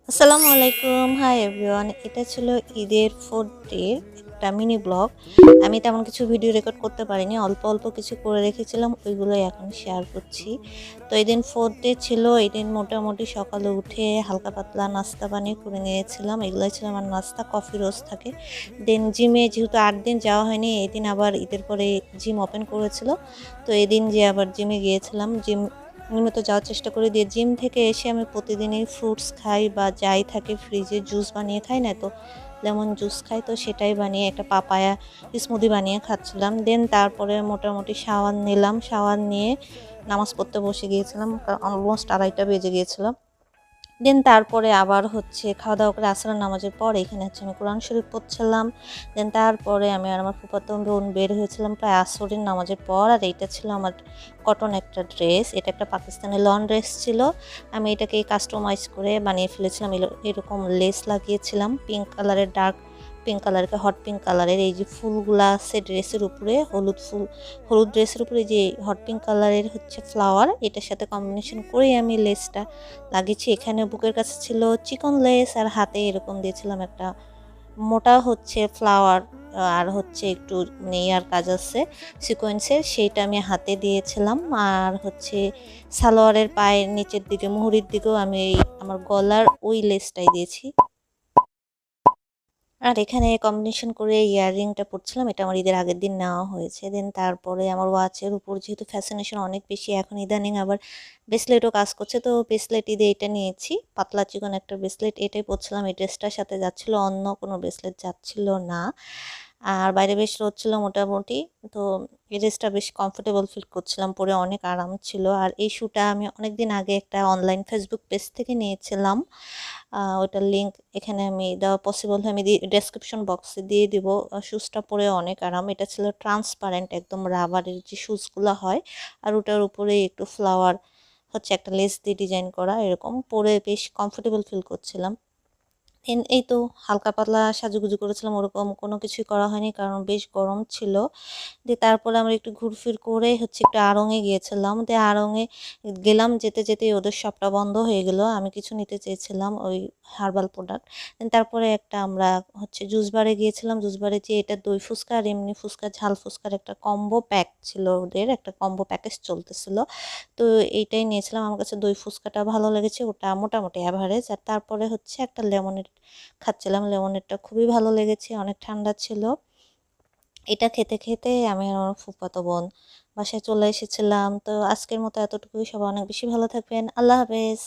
আসসালামু আলাইকুম। Hi everyone. এটা ছিল ঈদের 4th ডের একটা মিনি ব্লগ। আমি তেমন কিছু ভিডিও রেকর্ড করতে পারিনি। অল্প কিছু করে রেখেছিলাম। ওইগুলোই এখন শেয়ার করছি। তো এদিন 4th ডে ছিল। এদিন মোটামুটি সকালে উঠে হালকা পাতলা নাস্তা বানিয়ে করে নিয়েছিলাম। এগুলাই ছিল আমার নাস্তা। কফি রোজ থাকে। দেন জিমে যেহেতু ৮ দিন যাওয়া হয়নি, এদিন আবার ঈদের পরে জিম ওপেন করেছিল। তো এদিন যেয়ে আবার জিমে গিয়েছিলাম। নিয়মিত যাওয়ার চেষ্টা করি। দিয়ে জিম থেকে এসে আমি প্রতিদিনই ফ্রুটস খাই বা যাই থাকে ফ্রিজে জুস বানিয়ে খাই না তো, লেমন জুস খাই, তো সেটাই বানিয়ে একটা পাপায়া স্মুদি বানিয়ে খাচ্ছিলাম। দেন তারপরে মোটামুটি শাওয়ার নিলাম। শাওয়ার নিয়ে নামাজ পড়তে বসে গিয়েছিলাম। অলমোস্ট 2:30 বেজে গিয়েছিল। দেন তারপরে আবার খাওয়া-দাওয়া করে আসরের নামাজের পর এখানে আমি কোরআন শরীফ পড়ছিলাম। দেন তারপরে আমি আর আমার ফুফাতো বোন বের হয়েছিলাম প্রায় আসরের নামাজের পর। আর এইটা ছিল আমার কটন একটা ড্রেস। এটা একটা পাকিস্তানি লন ড্রেস ছিল। আমি এটাকে কাস্টমাইজ করে বানিয়ে ফেলেছিলাম। এরকম লেস লাগিয়েছিলাম পিঙ্ক কালারের, ডার্ক পিঙ্ক কালারকে হট পিঙ্ক কালারের এই যে ফুলগুলা আছে ড্রেসের উপরে, হলুদ ড্রেসের উপরে যে হট পিঙ্ক কালারের ফ্লাওয়ার, এটার সাথে কম্বিনেশন করে আমি লেসটা লাগিয়েছি। এখানে বুকের কাছে ছিল চিকন লেস আর হাতে এরকম দিয়েছিলাম একটা মোটা ফ্লাওয়ার, আর একটু নেয়ার কাজ আছে সিকোয়েন্সের, সেইটা আমি হাতে দিয়েছিলাম। আর সালোয়ারের পায়ের নিচের দিকে মুহুরির দিকেও আমি আমার গলার ওই লেসটাই দিয়েছি। আর এখানে কম্বিনেশন করে ইয়াররিংটা পরছিলাম। এটা আমার ঈদের আগের দিন নেওয়া হয়েছে। দেন তারপরে আমার ওয়াচের উপর যেহেতু ফ্যাসিনেশন অনেক বেশি, এখন ইদানিং আবার ব্রেসলেটও কাজ করছে। তো ব্রেসলেট ঈদে এটা নিয়েছি। পাতলা চিকন একটা ব্রেসলেট, এটাই পরছিলাম। এই ড্রেসটার সাথে যাচ্ছিল, অন্য কোনো ব্রেসলেট যাচ্ছিল না। আর বাইরে বেশ রোদ ছিল মোটামুটি। তো এই ড্রেসটা বেশ কমফোর্টেবল ফিল করছিলাম, পরে অনেক আরাম ছিল। আর এই শুটা আমি অনেকদিন আগে একটা অনলাইন ফেসবুক পেজ থেকে নিয়েছিলাম। ওটার লিঙ্ক এখানে আমি দেওয়া পসিবল হয়, আমি ডেসক্রিপশন বক্সে দিয়ে দিব। শুজটা পরে অনেক আরাম। এটা ছিল ট্রান্সপারেন্ট, একদম রাবারের যে শুজগুলো হয়। আর ওটার উপরে একটু ফ্লাওয়ার একটা লেস দিয়ে ডিজাইন করা, এরকম পরে বেশ কমফোর্টেবল ফিল করছিলাম। এই তো হালকা পাতলা সাজুগুজু করেছিলাম, ওরকম কোনো কিছুই করা হয়নি কারণ বেশ গরম ছিল। দিয়ে তারপরে আমরা একটু ঘুরফির করে একটু আড়ংয়ে গিয়েছিলাম। দিয়ে আড়ংয়ে গেলাম, যেতে যেতেই ওদের শপটা বন্ধ হয়ে গেল। আমি কিছু নিতে চেয়েছিলাম, ওই হার্বাল প্রোডাক্ট। তারপরে একটা আমরা জুস বারে গিয়েছিলাম। জুস বারে যেয়ে এটা দই ফুচকা আর এমনি ফুচকা, ঝাল ফুচকার একটা কম্বো প্যাক ছিল, ওদের একটা কম্বো প্যাকেজ চলতেছিল। তো এইটাই নিয়েছিলাম। আমার কাছে দই ফুচকাটা ভালো লেগেছে, ওটা মোটামুটি অ্যাভারেজ। আর তারপরে একটা লেমনেড খাচ্ছিলাম। লেমনেডটা খুবই ভালো লেগেছে, অনেক ঠান্ডা ছিল। এটা খেতে খেতে আমি আর আমার ফুফাতো বোন বাসায় চলে এসেছিলাম। তো আজকের মতো এতটুকুই। সবাই অনেক বেশি ভালো থাকবেন। আল্লাহ হাফেজ।